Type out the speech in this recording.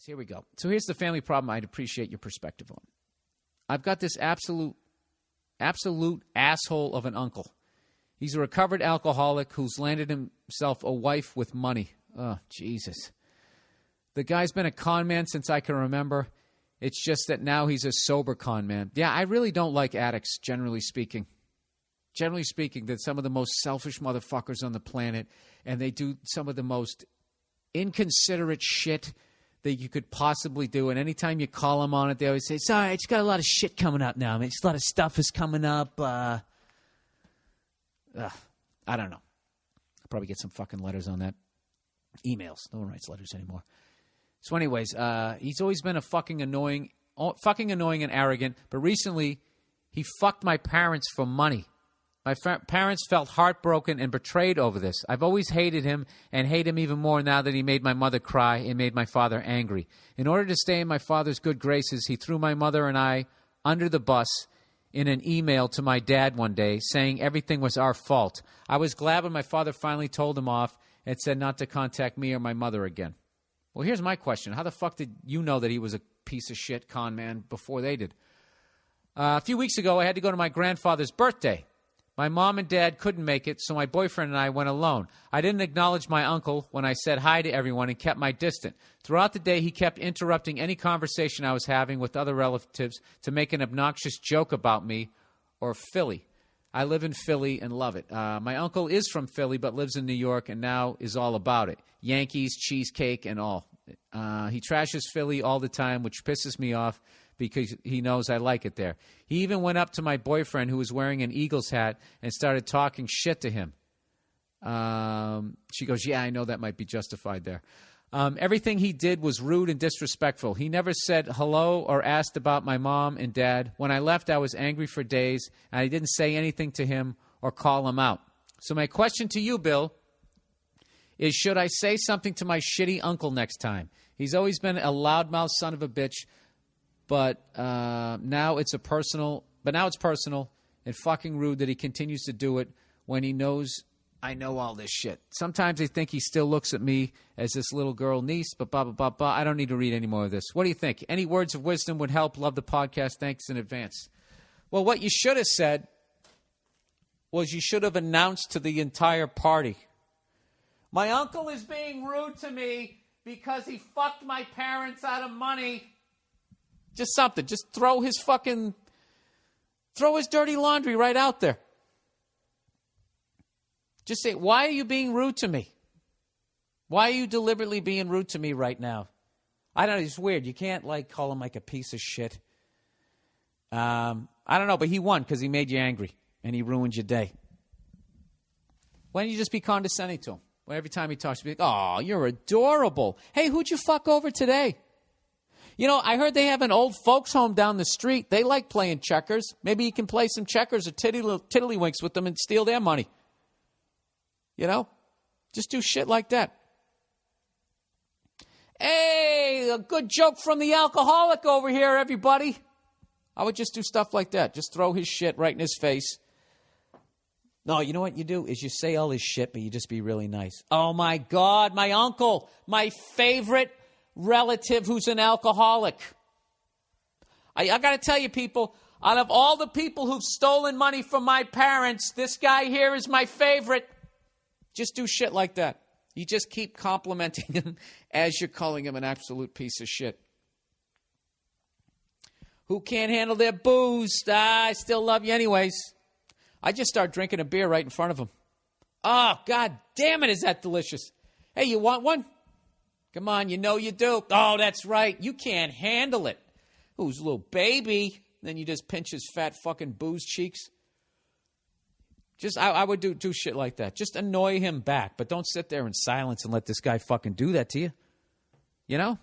Here we go. So here's the family problem I'd appreciate your perspective on. I've got this absolute asshole of an uncle. He's a recovered alcoholic who's landed himself a wife with money. Oh, Jesus. The guy's been a con man since I can remember. It's just that now he's a sober con man. Yeah, I really don't like addicts, generally speaking. Generally speaking, they're some of the most selfish motherfuckers on the planet, and they do some of the most inconsiderate shit that you could possibly do. And anytime you call them on it, they always say, sorry, I just got a lot of shit coming up now. I mean, just a lot of stuff is coming up. I don't know. I'll probably get some fucking letters on that. Emails. No one writes letters anymore. So anyways, he's always been a fucking annoying and arrogant. But recently, he fucked my parents for money. My parents felt heartbroken and betrayed over this. I've always hated him and hate him even more now that he made my mother cry and made my father angry. In order to stay in my father's good graces, he threw my mother and I under the bus in an email to my dad one day saying everything was our fault. I was glad when my father finally told him off and said not to contact me or my mother again. Well, here's my question. How the fuck did you know that he was a piece of shit con man before they did? A few weeks ago, I had to go to my grandfather's birthday. My mom and dad couldn't make it, so my boyfriend and I went alone. I didn't acknowledge my uncle when I said hi to everyone and kept my distance. Throughout the day, he kept interrupting any conversation I was having with other relatives to make an obnoxious joke about me or Philly. I live in Philly and love it. My uncle is from Philly but lives in New York and now is all about it. Yankees, cheesecake, and all. He trashes Philly all the time, which pisses me off because he knows I like it there. He even went up to my boyfriend, who was wearing an Eagles hat, and started talking shit to him. She goes, yeah, I know that might be justified there. Everything he did was rude and disrespectful. He never said hello or asked about my mom and dad. When I left, I was angry for days, and I didn't say anything to him or call him out. So my question to you, Bill, is should I say something to my shitty uncle next time? He's always been a loudmouth son of a bitch, but now it's personal and fucking rude that he continues to do it when he knows I know all this shit. Sometimes I think he still looks at me as this little girl niece, but blah, blah, blah, blah. I don't need to read any more of this. What do you think? Any words of wisdom would help. Love the podcast. Thanks in advance. Well, what you should have said was you should have announced to the entire party, my uncle is being rude to me because he fucked my parents out of money. Just something. Just throw his dirty laundry right out there. Just say, why are you being rude to me? Why are you deliberately being rude to me right now? I don't know. It's weird. You can't, call him like a piece of shit. I don't know, but he won because he made you angry and he ruined your day. Why don't you just be condescending to him? Well, every time he talks, you be like, oh, you're adorable. Hey, who'd you fuck over today? You know, I heard they have an old folks home down the street. They like playing checkers. Maybe you can play some checkers or tiddlywinks with them and steal their money. You know? Just do shit like that. Hey, a good joke from the alcoholic over here, everybody. I would just do stuff like that. Just throw his shit right in his face. No, you know what you do is you say all his shit, but you just be really nice. Oh, my God, my uncle, my favorite relative who's an alcoholic. I got to tell you, people, out of all the people who've stolen money from my parents, this guy here is my favorite. Just do shit like that. You just keep complimenting him as you're calling him an absolute piece of shit. Who can't handle their booze? I still love you anyways. I just start drinking a beer right in front of him. Oh, God damn it, is that delicious. Hey, you want one? Come on, you know you do. Oh, that's right. You can't handle it. Who's a little baby? Then you just pinch his fat fucking booze cheeks. I would do shit like that. Just annoy him back, but don't sit there in silence and let this guy fucking do that to you. You know?